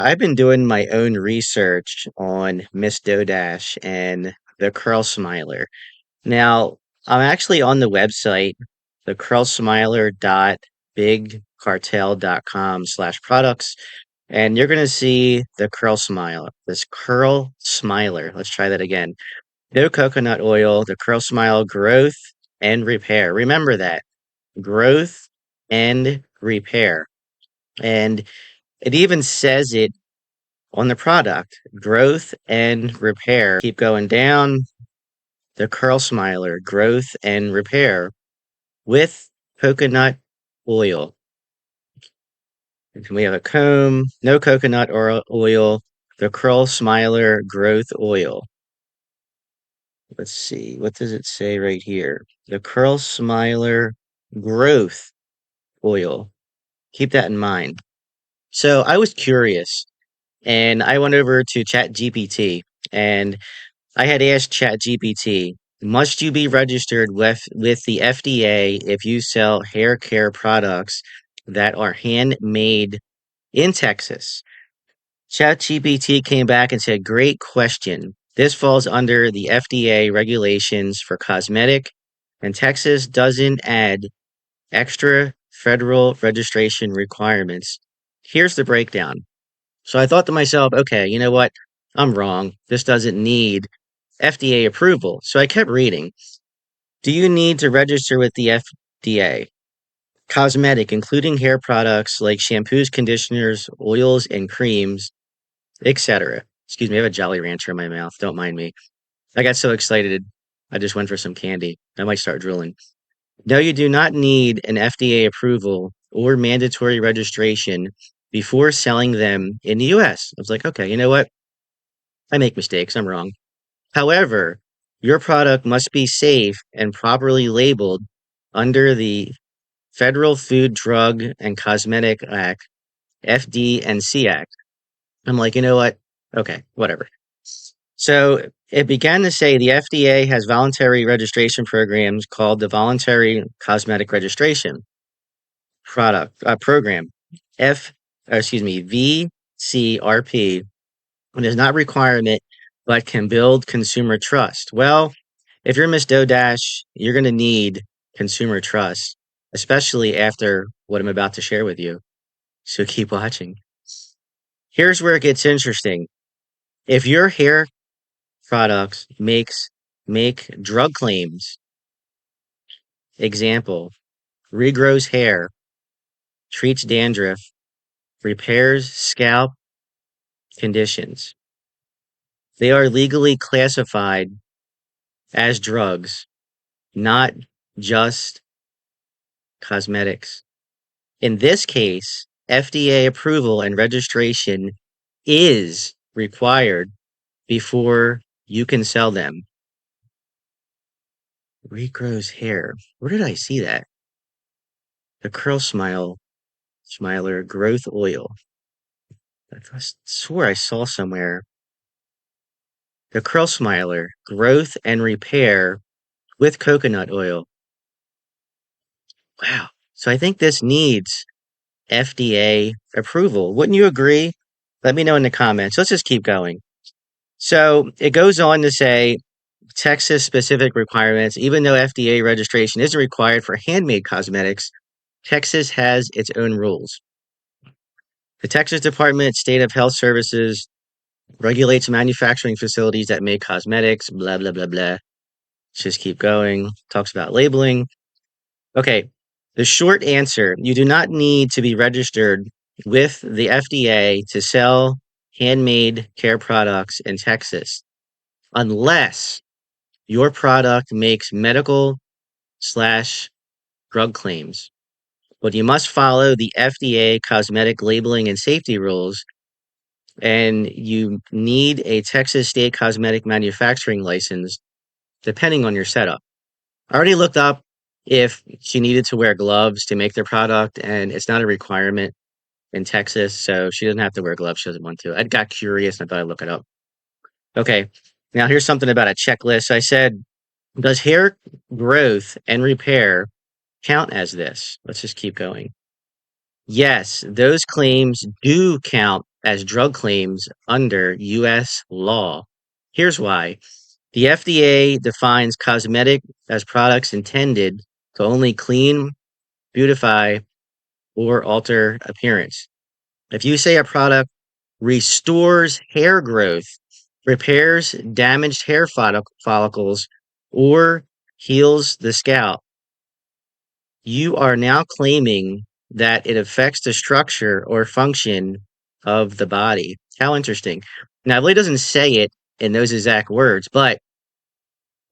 I've been doing my own research on Miss Dodash and the Curl Smiler. Now, I'm actually on the website, the curlsmiler.bigcartel.com/products, and you're going to see the Curl Smiler, this Curl Smiler. Let's try that again. No coconut oil, the Curl Smile growth and repair. Remember that growth and repair. And it even says it on the product, growth and repair. Keep going down. The Curl Smiler, growth and repair with coconut oil. And we have a comb, no coconut or oil, the Curl Smiler growth oil. Let's see, what does it say right here? The Curl Smiler growth oil. Keep that in mind. So I was curious and I went over to ChatGPT and I had asked ChatGPT, must you be registered with the FDA if you sell hair care products that are handmade in Texas? ChatGPT came back and said, great question. This falls under the FDA regulations for cosmetic, and Texas doesn't add extra federal registration requirements. Here's the breakdown. So I thought to myself, okay, you know what? I'm wrong. This doesn't need FDA approval. So I kept reading. Do you need to register with the FDA? Cosmetic, including hair products like shampoos, conditioners, oils, and creams, etc. Excuse me, I have a Jolly Rancher in my mouth. Don't mind me. I got so excited. I just went for some candy. I might start drooling. No, you do not need an FDA approval or mandatory registration before selling them in the US. I was like, okay, you know what? I make mistakes. I'm wrong. However, your product must be safe and properly labeled under the Federal Food, Drug, and Cosmetic Act, FD&C Act. I'm like, you know what? Okay, whatever. So it began to say the FDA has voluntary registration programs called the Voluntary Cosmetic Registration Program, F, VCRP, and is not requirement, but can build consumer trust. Well, if you're Miss Dodash, you're going to need consumer trust, especially after what I'm about to share with you. So keep watching. Here's where it gets interesting. If your hair products make drug claims, example, regrows hair, treats dandruff, repairs scalp conditions, they are legally classified as drugs, not just cosmetics. In this case, FDA approval and registration is required before you can sell them. Regrows hair. Where did I see that? The Smiler Growth Oil. I swore I saw somewhere. The Curl Smiler Growth and Repair with coconut oil. Wow. So I think this needs FDA approval. Wouldn't you agree? Let me know in the comments. Let's just keep going. So it goes on to say Texas specific requirements, even though FDA registration isn't required for handmade cosmetics, Texas has its own rules. The Texas Department State of Health Services regulates manufacturing facilities that make cosmetics, blah, blah, blah, blah. Let's just keep going. Talks about labeling. Okay. The short answer, you do not need to be registered with the FDA to sell handmade care products in Texas unless your product makes medical slash drug claims. But you must follow the FDA cosmetic labeling and safety rules, and you need a Texas state cosmetic manufacturing license depending on your setup. I already looked up if she needed to wear gloves to make their product, and it's not a requirement in Texas, so she doesn't have to wear gloves. She doesn't want to. I got curious and I thought I'd look it up. Okay, now here's something about a checklist. I said, does hair growth and repair count as this? Let's just keep going. Yes, those claims do count as drug claims under U.S. law. Here's why. The FDA defines cosmetic as products intended to only clean, beautify, or alter appearance. If you say a product restores hair growth, repairs damaged hair follicles, or heals the scalp, you are now claiming that it affects the structure or function of the body. How interesting. Now, it really doesn't say it in those exact words, but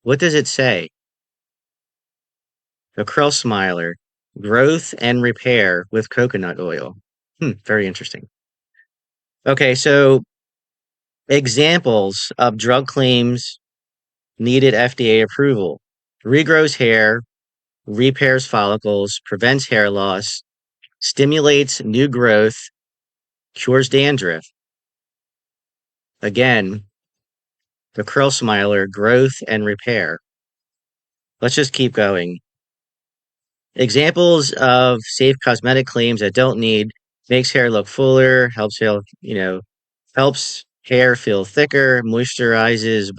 what does it say? The Curl Smiler, growth and repair with coconut oil. Very interesting. Okay, so examples of drug claims needed FDA approval. Regrows hair, repairs follicles, prevents hair loss, stimulates new growth, cures dandruff. Again, the Curl Smiler, growth and repair. Let's just keep going. Examples of safe cosmetic claims that don't need makes hair look fuller, helps hair feel thicker, moisturizes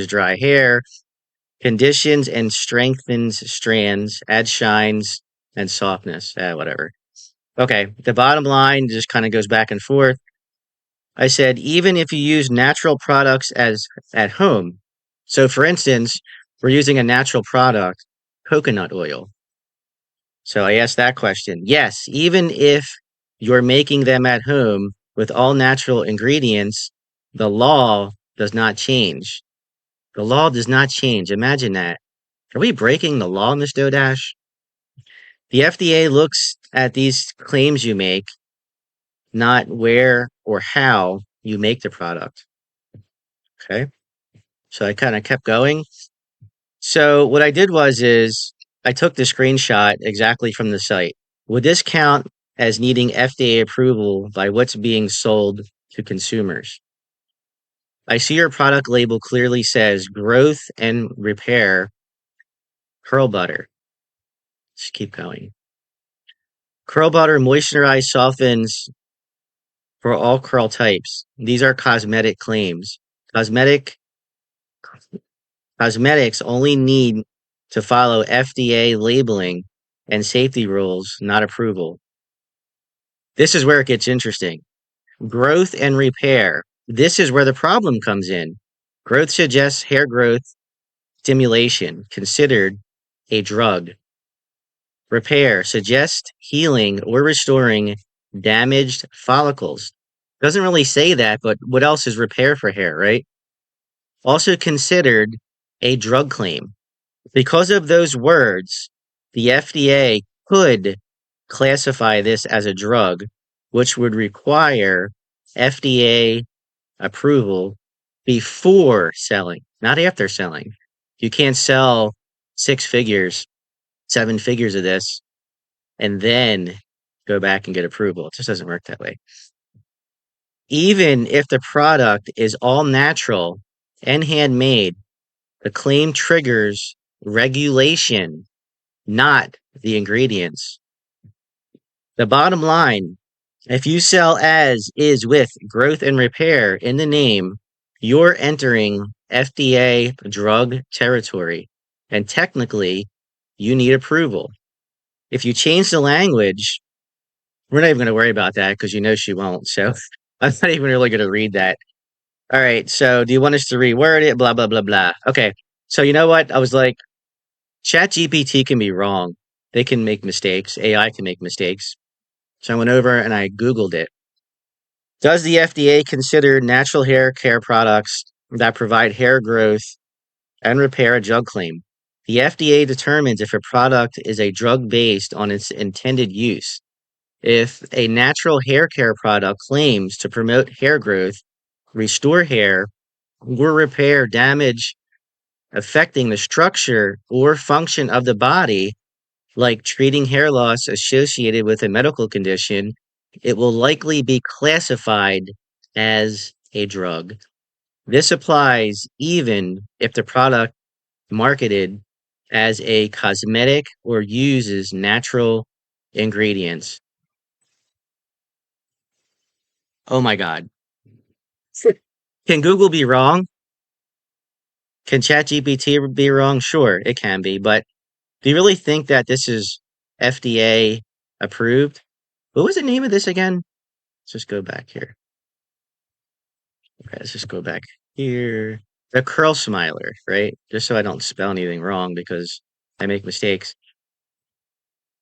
dry hair, conditions and strengthens strands, adds shines and softness. Whatever. Okay, the bottom line just kind of goes back and forth. I said, even if you use natural products as at home. So for instance, we're using a natural product, coconut oil. So I asked that question. Yes, even if you're making them at home with all natural ingredients, the law does not change. The law does not change. Imagine that. Are we breaking the law, Miss Dodash? The FDA looks at these claims you make, not where or how you make the product. Okay. So I kind of kept going. So what I did is I took the screenshot exactly from the site. Would this count as needing FDA approval by what's being sold to consumers? I see your product label clearly says growth and repair curl butter. Let's keep going. Curl butter moisturizes, softens for all curl types. These are cosmetic claims. Cosmetics only need to follow FDA labeling and safety rules, not approval. This is where it gets interesting. Growth and repair. This is where the problem comes in. Growth suggests hair growth stimulation, considered a drug. Repair suggests healing or restoring damaged follicles. Doesn't really say that, but what else is repair for hair, right? Also considered a drug claim. Because of those words, the FDA could classify this as a drug, which would require FDA approval before selling, not after selling. You can't sell 6 figures, 7 figures of this, and then go back and get approval. It just doesn't work that way. Even if the product is all natural and handmade, the claim triggers regulation, not the ingredients. The bottom line, if you sell as is with growth and repair in the name, you're entering FDA drug territory, and technically, you need approval. If you change the language, we're not even going to worry about that because you know she won't. So I'm not even really going to read that. All right. So do you want us to reword it? Blah, blah, blah, blah. Okay. So you know what? I was like, ChatGPT can be wrong. They can make mistakes. AI can make mistakes. So I went over and I Googled it. Does the FDA consider natural hair care products that provide hair growth and repair a drug claim? The FDA determines if a product is a drug based on its intended use. If a natural hair care product claims to promote hair growth, restore hair, or repair damage affecting the structure or function of the body, like treating hair loss associated with a medical condition, it will likely be classified as a drug. This applies even if the product marketed as a cosmetic or uses natural ingredients. Oh my God. Can Google be wrong? Can ChatGPT be wrong? Sure, it can be, but do you really think that this is FDA approved? What was the name of this again? Let's just go back here. Okay, let's just go back here. The Curl Smiler, right? Just so I don't spell anything wrong because I make mistakes.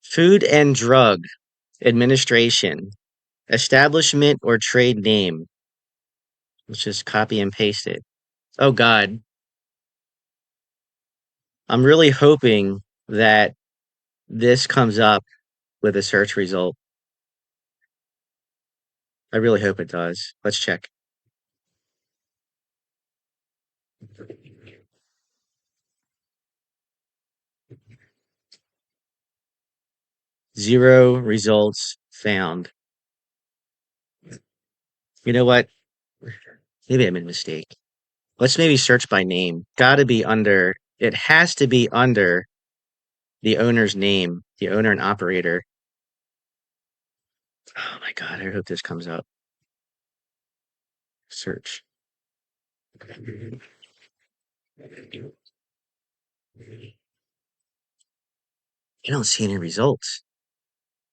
Food and Drug Administration, establishment or trade name. Let's just copy and paste it. Oh God, I'm really hoping that this comes up with a search result. I really hope it does. Let's check. Zero results found. You know what? Maybe I made a mistake. Let's maybe search by name. Gotta be under, it has to be under the owner's name, the owner and operator. Oh my God, I hope this comes up. Search. You don't see any results.